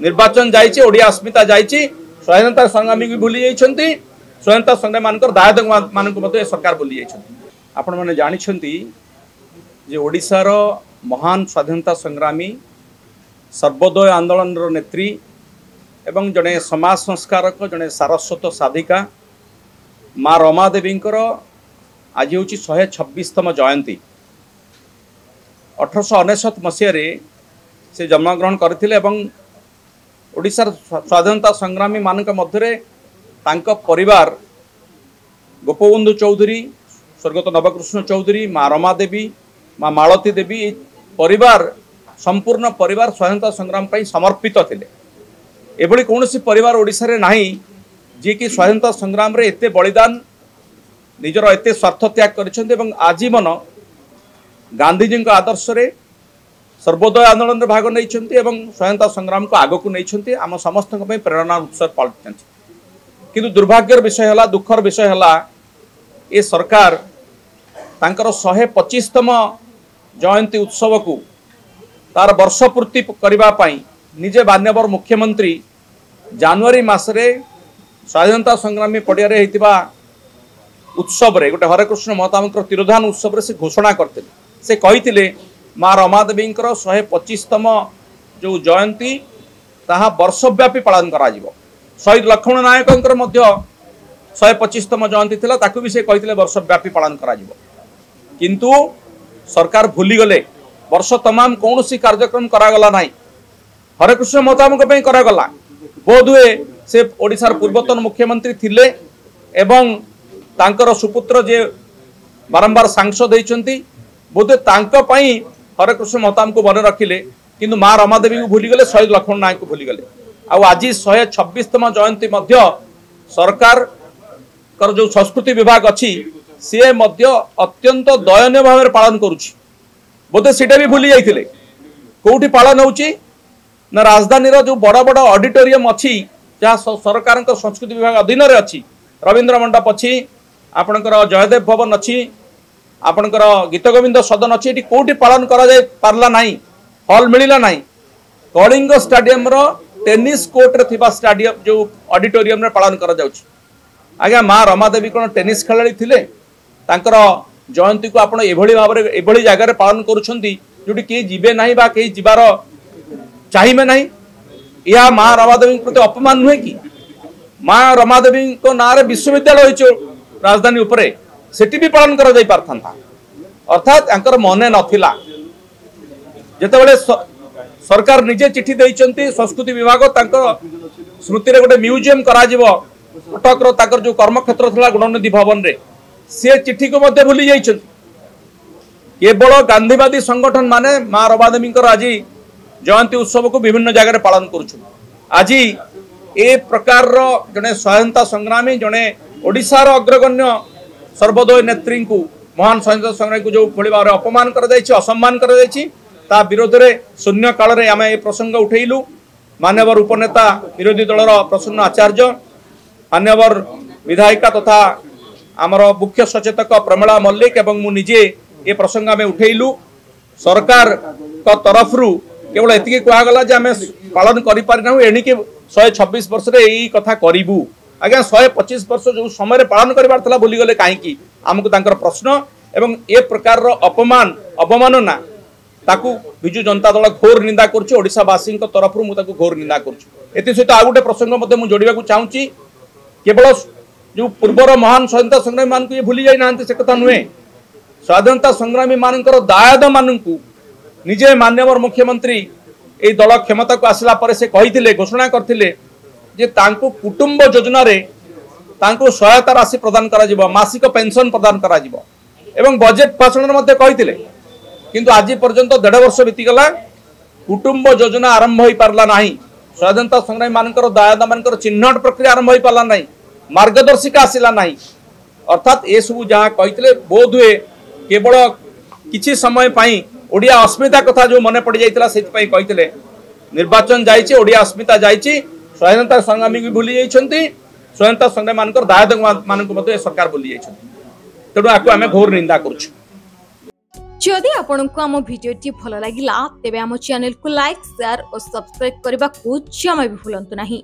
निर्वाचन जाइए ओडिया अस्मिता जाइए स्वाधीनता संग्रामी भी भूली जाइए स्वाधीनता संग्रामी मान दायद मान सरकार भूली जाइए। आपण मैंने जानते जे ओडिशार महान स्वाधीनता संग्रामी सर्वोदय आंदोलन नेत्री एवं जड़े समाज संस्कारक जड़े सारस्वत साधिका माँ रमादेवी आज हूँ 126तम जयंती। 1899 मसीह से जन्मग्रहण करथिले एवं ओडिशार स्वाधीनता संग्रामी मानक मध्य तांको परिवार गोपबंधु चौधरी स्वर्गत नवकृष्ण चौधरी माँ रमादेवी माँ मालती देवी परिवार संपूर्ण परिवार स्वाधीनता संग्राम पर समर्पित थिले। एभली कौन परिवार ओडिशा रे नाही जी कि स्वाधीनता संग्राम रे एते बलिदान निजर एते स्वार्थ त्याग करिसेंते एवं आजीवन गांधीजी आदर्श रे सर्वोदय आंदोलन भाग नहीं स्वाधीनता संग्राम को आग को नहीं आम समस्त प्रेरणा उत्सव पलटि किंतु दुर्भाग्यर विषय है दुखर विषय है ये सरकार तांकर 125तम जयंती उत्सव को तार वर्ष पूर्ति करने निजे मान्यवर मुख्यमंत्री जनवरी मासरे स्वाधीनता संग्रामी पड़िया होता उत्सव रे गोटे हरेकृष्ण महताब तिरोधान उत्सव रे से घोषणा करते से कही माँ रमादेवी 125तम जो जयंती ताहा वर्षव्यापी पालन करा जिवो। शहीद लक्ष्मण नायक 125तम जयंती थिला ताकू भी से कही वर्षव्यापी पालन करा जिवो। किंतु सरकार भूली गले वर्ष तमाम कौन सी कार्यक्रम करागला नहीं हरेकृष्ण महताब करागला। बोध हुए से ओडिशार पूर्वतन मुख्यमंत्री थिले एवं तांकर सुपुत्र जे बारंबार सांसद होती बोधे तांको पई हरेकृष्ण महताब को मन रखिले किंतु माँ रमादेवी को भूली गले शहीद लक्ष्मण नायक को भूली गले। आज 126तम जयंती मध्य सरकार कर जो संस्कृति विभाग अच्छी सी मध्य अत्यंत दयनीय भाव में पालन करुछि बोधे सीटा भी भूली जाइथिले। कोठी पालन होउछि ना राजधानी जो बड़ बड़ ऑडिटोरियम अच्छी जहाँ सरकार संस्कृति विभाग अधीन रे अच्छी रवींद्र मंडप अच्छी आपणकर जयदेव भवन अच्छी आपणकर गीत गोविंद सदन अच्छी ये कौटी पालन करा जाय पारला नहीं हॉल मिलला नहीं कलिंग स्टेडियम रो टेनिस कोर्ट रे थिबा स्टेडियम जो ऑडिटोरियम रे पालन करा जाउछि। आज्ञा माँ रमादेवी कौन टेनिस खेलाड़ी थिले तांकर जयंती को आपण एभली भाव रे एभली जगह रे पालन करूछंती जोटी के जिबे नहीं बा के जिबार चाहिए नहीं यह माँ रमादेवी प्रति अपमान नुहे कि माँ रमादेवी को ना रे विश्वविद्यालय होइछो राजधानी उपरे सेठी भी पालन करा जाई पारथांता अर्थात अंकर मने नथिला जेतेबेले सरकार निजे चिठी देइचंती संस्कृति विभाग तांकर स्मृति रे गोटे म्यूजियम करा जिवो कटक रो ताकर जो कर्मक्षेत्र थला गुणनिधि भवन रे से चिठी को मध्य भूली जाइछंती। केवल गांधीवादी संगठन माने माँ रमादेवी आज जयंती उत्सव को विभिन्न जगह पालन करुछु। आज ए प्रकार जड़े स्वाधीनता संग्रामी जड़े ओडिशार अग्रगण्य सर्वोदय नेत्री को महान स्वाधीनता संग्रामी को जो भली भाव अपमान असम्मान ता विरोध में शून्य काल में आम ए प्रसंग उठेलु। मान्यवर उपनेता विरोधी दलर प्रसन्न आचार्य मान्यवर विधायिका तथा आमर मुख्य सचेतक प्रमिला मल्लिक एवं मु निजे ए प्रसंग आम उठेलु। सरकार का तरफ केवल एति कहगला जे आम पालन करें एणिके 126 वर्ष रे यही कथा करूँ। आज्ञा 125 वर्ष जो समय पालन करार भूली गले कहीं आमको तांकर प्रश्न एवं ए प्रकार अपमान अवमानना ताकू विजु जनता दल घोर निंदा करुच्ची। ओडिशावासी तरफ मुझे घोर निंदा करुच्ची। सहित आ गोटे प्रसंग जोड़वा चाहूँगी केवल जो पूर्वर महान स्वाधीनता संग्रामी मान ये भूली जाना से कथा नुहे स्वाधीनता संग्रामी मान दायद मानू निजे मान्यवर मुख्यमंत्री ए दल क्षमता को आसला पर से कही घोषणा करते जे तांको कुटुंब योजना रे तांको सहायता राशि प्रदान करा मासिक पेंशन प्रदान करा एवं बजेट भाषण में कही किंतु आज पर्यंत 1.5 वर्ष बीतीगला कुटुंब योजना आरंभ हो पारला नहीं। स्वाधीनता संग्रामी मानकर दायदा मानकर चिन्हट प्रक्रिया आरंभ हो पारला नहीं मार्गदर्शिका आसला नहीं अर्थात ये सब जहाँ कही बोध हुए केवल किछि समय पाई ओडिया अस्मिता कथा जो मन पड़ जाता से कही निर्वाचन जाइए ओडिया अस्मिता जाइए स्वाधीनता संग्रामी भी भूली जाइए स्वाधीनता संग्रामी मानकर दायद मान सरकार भूली जाइए तेणु आपको आम घोर निंदा करुछु। जदि आपंक आम भिडी भल लगा तेब आम चैनल को लाइक शेयर और सब्सक्राइब करने को जमा भी भूलु नहीं।